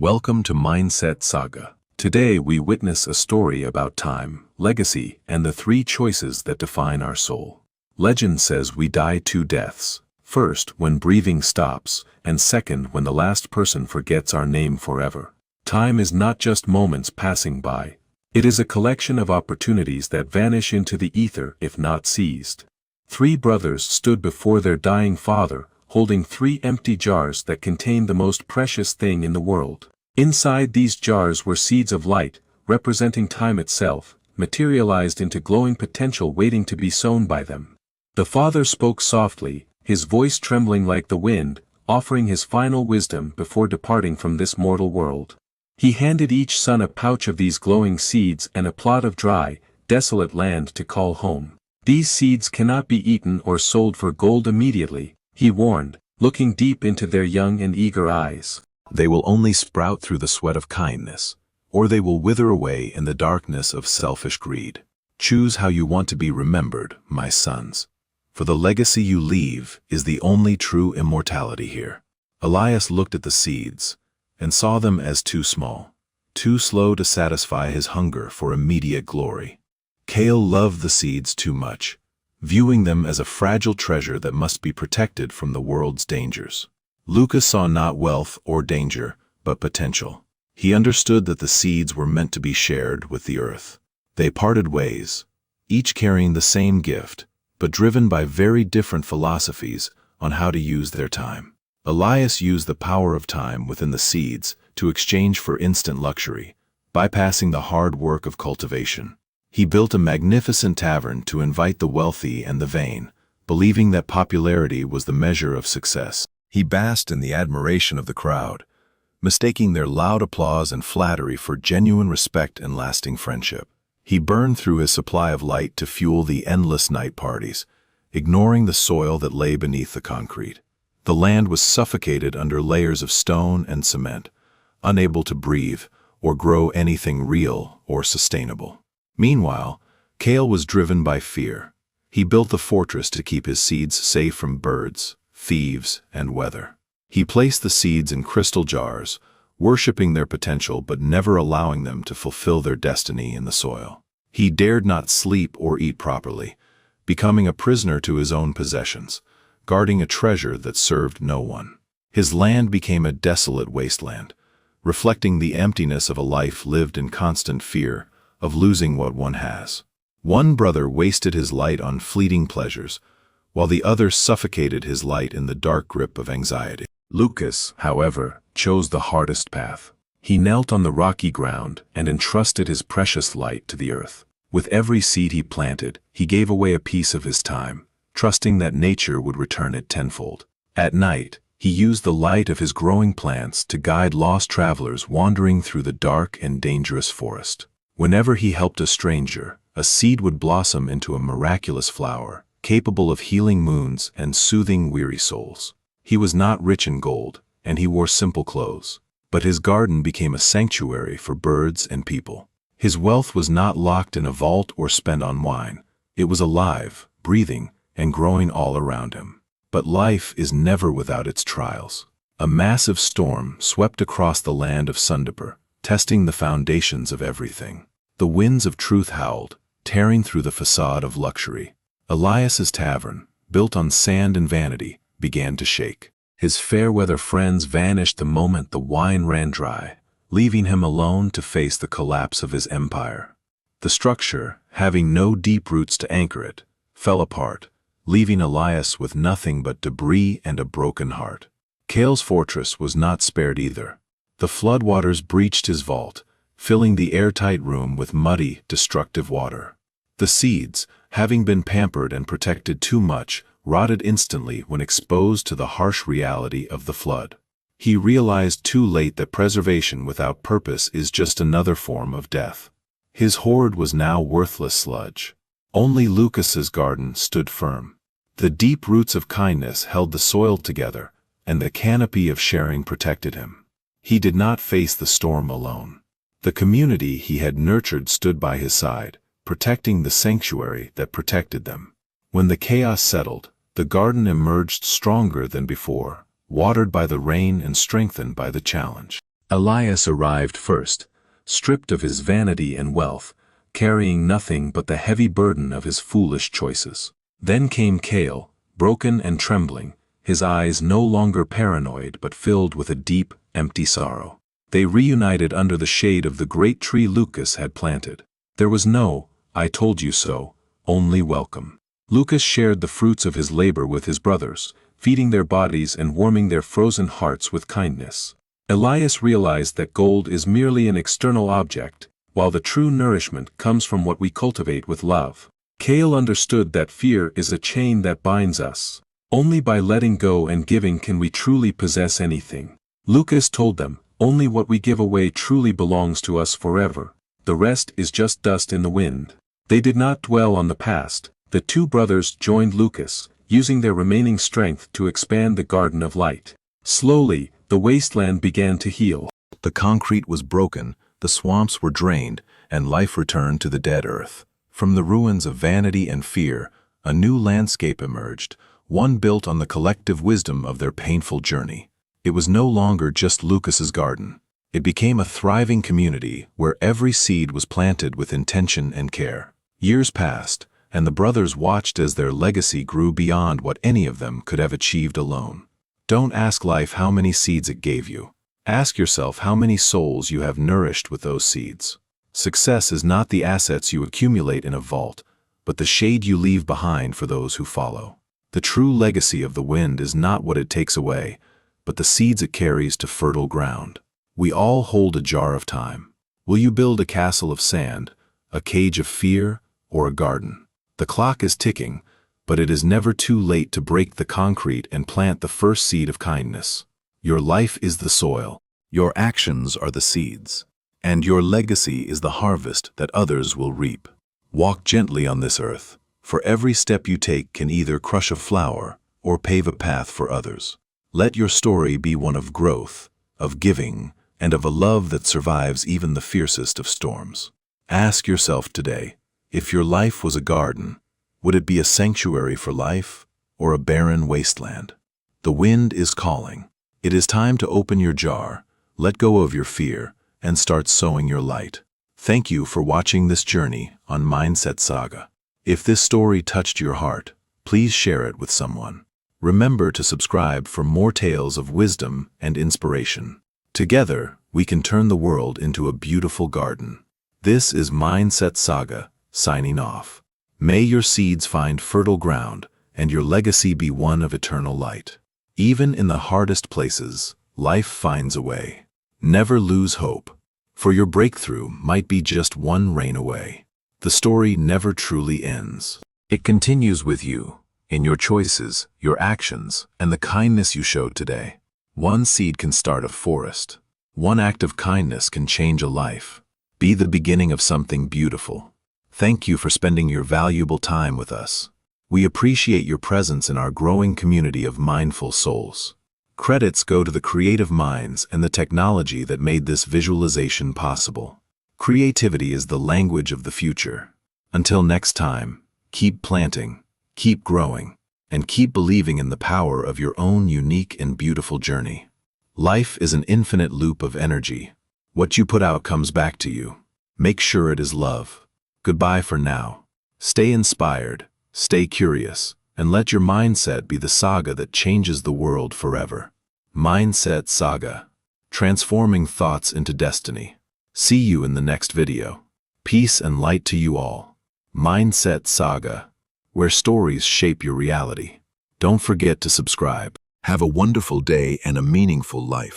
Welcome to Mindset Saga. Today we witness a story about time, legacy, and the three choices that define our soul. Legend says we die two deaths. First, when breathing stops, and second, when the last person forgets our name forever. Time is not just moments passing by. It is a collection of opportunities that vanish into the ether if not seized. Three brothers stood before their dying father, holding three empty jars that contained the most precious thing in the world. Inside these jars were seeds of light, representing time itself, materialized into glowing potential waiting to be sown by them. The father spoke softly, his voice trembling like the wind, offering his final wisdom before departing from this mortal world. He handed each son a pouch of these glowing seeds and a plot of dry, desolate land to call home. These seeds cannot be eaten or sold for gold immediately, he warned, looking deep into their young and eager eyes. They will only sprout through the sweat of kindness, or they will wither away in the darkness of selfish greed. Choose how you want to be remembered, my sons, for the legacy you leave is the only true immortality here. Elias looked at the seeds, and saw them as too small, too slow to satisfy his hunger for immediate glory. Kael loved the seeds too much, viewing them as a fragile treasure that must be protected from the world's dangers. Lukas saw not wealth or danger, but potential. He understood that the seeds were meant to be shared with the earth. They parted ways, each carrying the same gift, but driven by very different philosophies on how to use their time. Elias used the power of time within the seeds to exchange for instant luxury, bypassing the hard work of cultivation. He built a magnificent tavern to invite the wealthy and the vain, believing that popularity was the measure of success. He basked in the admiration of the crowd, mistaking their loud applause and flattery for genuine respect and lasting friendship. He burned through his supply of light to fuel the endless night parties, ignoring the soil that lay beneath the concrete. The land was suffocated under layers of stone and cement, unable to breathe or grow anything real or sustainable. Meanwhile, Kael was driven by fear. He built the fortress to keep his seeds safe from birds, thieves, and weather. He placed the seeds in crystal jars, worshipping their potential but never allowing them to fulfill their destiny in the soil. He dared not sleep or eat properly, becoming a prisoner to his own possessions, guarding a treasure that served no one. His land became a desolate wasteland, reflecting the emptiness of a life lived in constant fear of losing what one has. One brother wasted his light on fleeting pleasures, while the other suffocated his light in the dark grip of anxiety. Lukas, however, chose the hardest path. He knelt on the rocky ground and entrusted his precious light to the earth. With every seed he planted, he gave away a piece of his time, trusting that nature would return it tenfold. At night, he used the light of his growing plants to guide lost travelers wandering through the dark and dangerous forest. Whenever he helped a stranger, a seed would blossom into a miraculous flower, capable of healing wounds and soothing weary souls. He was not rich in gold, and he wore simple clothes, but his garden became a sanctuary for birds and people. His wealth was not locked in a vault or spent on wine. It was alive, breathing, and growing all around him. But life is never without its trials. A massive storm swept across the land of Sundipur, testing the foundations of everything. The winds of truth howled, tearing through the facade of luxury. Elias's tavern, built on sand and vanity, began to shake. His fair-weather friends vanished the moment the wine ran dry, leaving him alone to face the collapse of his empire. The structure, having no deep roots to anchor it, fell apart, leaving Elias with nothing but debris and a broken heart. Kael's fortress was not spared either. The floodwaters breached his vault, filling the airtight room with muddy, destructive water. The seeds, having been pampered and protected too much, rotted instantly when exposed to the harsh reality of the flood. He realized too late that preservation without purpose is just another form of death. His hoard was now worthless sludge. Only Lukas's garden stood firm. The deep roots of kindness held the soil together, and the canopy of sharing protected him. He did not face the storm alone. The community he had nurtured stood by his side, protecting the sanctuary that protected them. When the chaos settled, the garden emerged stronger than before, watered by the rain and strengthened by the challenge. Elias arrived first, stripped of his vanity and wealth, carrying nothing but the heavy burden of his foolish choices. Then came Kael, broken and trembling, his eyes no longer paranoid but filled with a deep, empty sorrow. They reunited under the shade of the great tree Lukas had planted. There was no, "I told you so," only welcome. Lukas shared the fruits of his labor with his brothers, feeding their bodies and warming their frozen hearts with kindness. Elias realized that gold is merely an external object, while the true nourishment comes from what we cultivate with love. Kael understood that fear is a chain that binds us. Only by letting go and giving can we truly possess anything. Lukas told them, "Only what we give away truly belongs to us forever. The rest is just dust in the wind." They did not dwell on the past. The two brothers joined Lukas, using their remaining strength to expand the Garden of Light. Slowly, the wasteland began to heal. The concrete was broken, the swamps were drained, and life returned to the dead earth. From the ruins of vanity and fear, a new landscape emerged, one built on the collective wisdom of their painful journey. It was no longer just Lukas's garden. It became a thriving community where every seed was planted with intention and care. Years passed, and the brothers watched as their legacy grew beyond what any of them could have achieved alone. Don't ask life how many seeds it gave you. Ask yourself how many souls you have nourished with those seeds. Success is not the assets you accumulate in a vault, but the shade you leave behind for those who follow. The true legacy of the wind is not what it takes away, but the seeds it carries to fertile ground. We all hold a jar of time. Will you build a castle of sand, a cage of fear, or a garden? The clock is ticking, but it is never too late to break the concrete and plant the first seed of kindness. Your life is the soil, your actions are the seeds, and your legacy is the harvest that others will reap. Walk gently on this earth, for every step you take can either crush a flower or pave a path for others. Let your story be one of growth, of giving, and of a love that survives even the fiercest of storms. Ask yourself today, if your life was a garden, would it be a sanctuary for life or a barren wasteland? The wind is calling. It is time to open your jar, let go of your fear, and start sowing your light. Thank you for watching this journey on Mindset Saga. If this story touched your heart, please share it with someone. Remember to subscribe for more tales of wisdom and inspiration. Together, we can turn the world into a beautiful garden. This is Mindset Saga, signing off. May your seeds find fertile ground and your legacy be one of eternal light. Even in the hardest places, life finds a way. Never lose hope, for your breakthrough might be just one rain away. The story never truly ends. It continues with you, in your choices, your actions, and the kindness you showed today. One seed can start a forest. One act of kindness can change a life. Be the beginning of something beautiful. Thank you for spending your valuable time with us. We appreciate your presence in our growing community of mindful souls. Credits go to the creative minds and the technology that made this visualization possible. Creativity is the language of the future. Until next time, keep planting, keep growing, and keep believing in the power of your own unique and beautiful journey. Life is an infinite loop of energy. What you put out comes back to you. Make sure it is love. Goodbye for now. Stay inspired, stay curious, and let your mindset be the saga that changes the world forever. Mindset Saga, transforming thoughts into destiny. See you in the next video. Peace and light to you all. Mindset Saga, where stories shape your reality. Don't forget to subscribe. Have a wonderful day and a meaningful life.